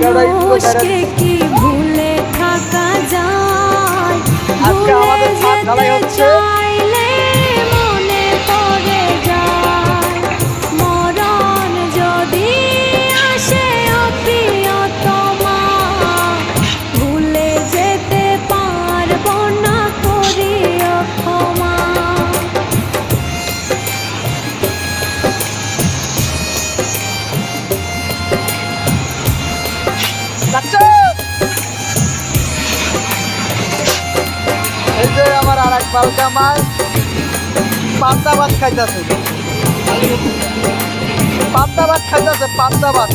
মানুষকে কি ভুলে থাকা যায়? ভুলে যেতে চাইলে মনে পড়ে যায় মরণ যদি আসে অপ্রিয়তমা, ভুলে যেতে পারবো না করিও ক্ষমা। এই যে আমার আর এক বালকা মাছ পান্তা ভাত খাইতেছে, পান্তা ভাত খাইতেছে, পান্তা ভাত।